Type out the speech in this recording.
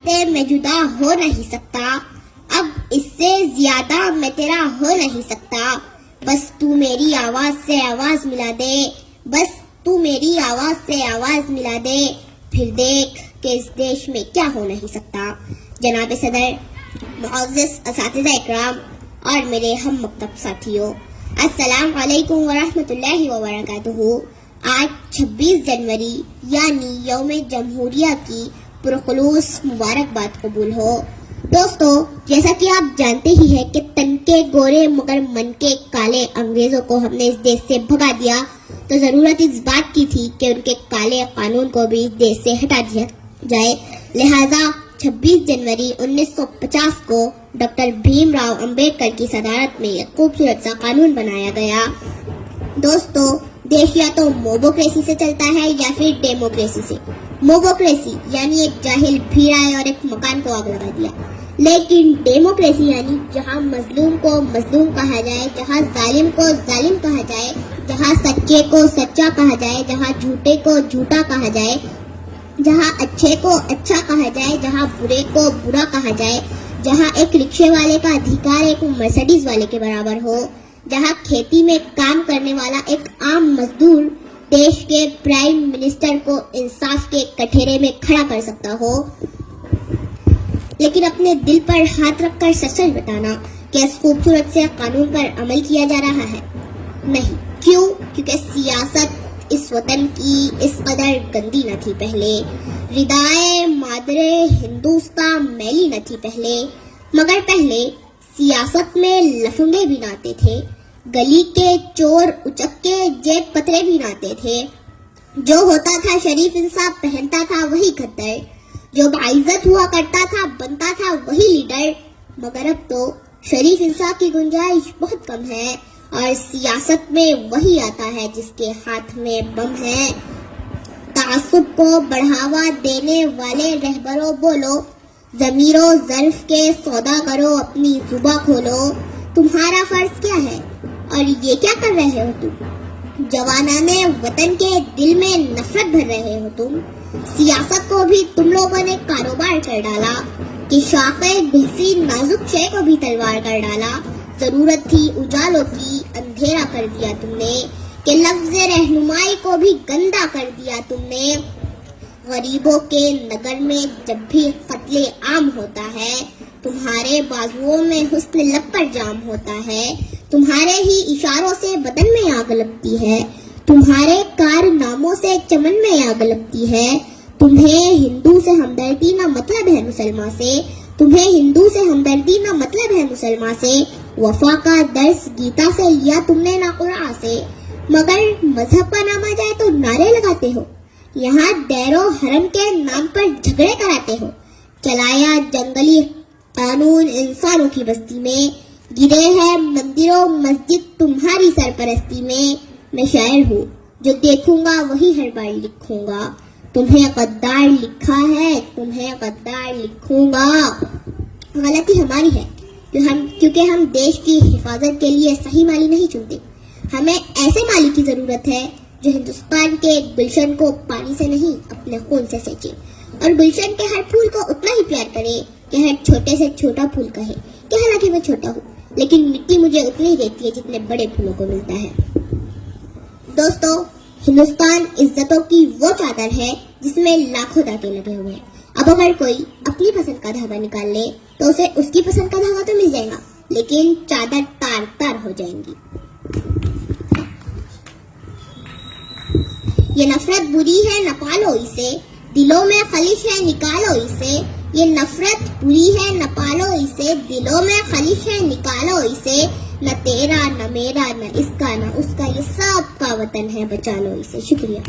سے میں جدا ہو نہیں سکتا، اب اس سے زیادہ میں تیرا ہو نہیں سکتا، بس تو میری آواز سے آواز ملا دے، بس تو میری آواز سے آواز ملا دے، پھر دیکھ کہ اس دیش میں کیا ہو نہیں سکتا۔ جناب صدر، معزز اساتذہ اکرام اور میرے ہم مکتب ساتھیوں، السلام علیکم ورحمۃ اللہ وبرکاتہ۔ آج 26 جنوری یعنی یوم جمہوریہ کی پرخلوص مبارکباد قبول ہو۔ دوستو، جیسا کہ آپ جانتے ہی ہیں کہ تن کے گورے مگر من کے کالے انگریزوں کو ہم نے اس دیش سے بھگا دیا، تو ضرورت اس بات کی تھی کہ ان کے کالے قانون کو بھی اس دیش سے ہٹا دیا جائے۔ لہذا 26 جنوری 1950 کو ڈاکٹر بھیم راؤ امبیڈکر کی صدارت میں ایک خوبصورت سا قانون بنایا گیا۔ دوستو، دیش یا تو موبوکریسی سے چلتا ہے یا پھر ڈیموکریسی سے۔ موبوکریسی یعنی ایک جاہل بھیڑ آئے اور ایک مکان کو آگ لگا دیا، لیکن ڈیموکریسی یعنی جہاں مظلوم کو مظلوم کہا جائے، جہاں ظالم کو ظالم کہا جائے، جہاں سچے کو سچا کہا جائے، جہاں جھوٹے کو جھوٹا کہا جائے، جہاں اچھے کو اچھا کہا جائے، جہاں برے کو برا کہا جائے، جہاں ایک رکشے والے کا ادھیکار ایک مرسڈیز والے کے برابر ہو، جہاں کھیتی میں کام کرنے والا ایک عام مزدور دیش کے پرائم منسٹر کو انصاف کے کٹہرے میں کھڑا کر سکتا ہو۔ لیکن اپنے دل پر ہاتھ رکھ کر سچ بتانا کہ اس خوبصورت سے قانون پر عمل کیا جا رہا ہے؟ نہیں۔ کیوں؟ کیونکہ سیاست اس وطن کی اس قدر گندی نہ تھی پہلے، ردائے مادر ہندوستان میلی نہ تھی پہلے، مگر پہلے سیاست میں لفنگے بھی نہ آتے تھے، گلی کے چور اچکے جیب کترے بھی نہ آتے تھے، جو ہوتا تھا شریف انصاف پہنتا تھا وہی کھدر، جو باعزت ہوا کرتا تھا بنتا تھا وہی لیڈر۔ مگر اب تو شریف انصاف کی گنجائش بہت کم ہے اور سیاست میں وہی آتا ہے جس کے ہاتھ میں بم ہے۔ تعصب کو بڑھاوا دینے والے رہبروں بولو، ضمیر و ظرف کے سودا کرو، اپنی زباں کھولو، تمہارا فرض کیا ہے اور یہ کیا کر رہے ہو تم؟ جوانان وطن کے دل میں نفرت بھر رہے ہو تم۔ سیاست کو بھی تم لوگوں نے کاروبار کر ڈالا کہ شاخے گلسی نازک شے کو بھی تلوار کر ڈالا۔ ضرورت تھی اجالوں کی، اندھیرا کر دیا تم نے، کہ لفظ رہنمائی کو بھی گندا کر دیا تم نے۔ غریبوں کے نگر میں جب بھی قتل عام ہوتا ہے، تمہارے بازوؤں میں حسن لب پر جام ہوتا ہے، تمہارے ہی اشاروں سے بدن میں آگ لگتی ہے، تمہارے کارناموں سے چمن میں آگ لگتی ہے۔ تمہیں ہندو سے ہمدردی نہ مطلب ہے مسلمان سے، تمہیں ہندو سے ہمدردی نہ مطلب ہے مسلمان سے۔ وفا کا درس گیتا سے لیا تم نے نہ قرآن سے، مگر مذہب کا نام آ جائے تو نعرے لگاتے ہو، یہاں دیر و حرم کے نام پر جھگڑے کراتے ہو۔ چلایا جنگلی قانون انسانوں کی بستی میں، گرے ہیں مندر و مسجد تمہاری سرپرستی میں۔ میں شاعر ہوں، جو دیکھوں گا وہی ہر بار لکھوں گا، تمہیں غدار لکھا ہے، تمہیں غدار لکھوں گا۔ غلطی ہماری ہے کیونکہ ہم دیش کی حفاظت کے لیے صحیح مالی نہیں چنتے۔ ہمیں ایسے مالی کی ضرورت ہے جو ہندوستان کے گلشن کو پانی سے نہیں اپنے خون سے سینچے، اور گلشن کے ہر پھول کو اتنا ہی پیار کرے کہ ہر چھوٹے سے چھوٹا پھول کہے کہ حالانکہ میں چھوٹا ہوں لیکن مٹی مجھے اتنی ہی دیتی ہے جتنے بڑے پھولوں کو ملتا ہے۔ دوستو، ہندوستان عزتوں کی وہ چادر ہے جس میں لاکھوں دھاگے لگے ہوئے ہیں۔ اب اگر کوئی اپنی پسند کا دھاگا نکال لے تو اسے اس کی پسند کا دھاگا تو مل جائے گا، لیکن چادر تار تار ہو جائیں گی۔ یہ نفرت بری ہے نہ پالو اسے، دلوں میں خلش ہے نکالو اسے۔ یہ نفرت بری ہے نہ پالو اسے، دلوں میں خلش ہے نکالو اسے۔ نہ تیرا نہ میرا نہ اس کا نہ اس کا، یہ سب کا وطن ہے، بچا لو اسے۔ شکریہ۔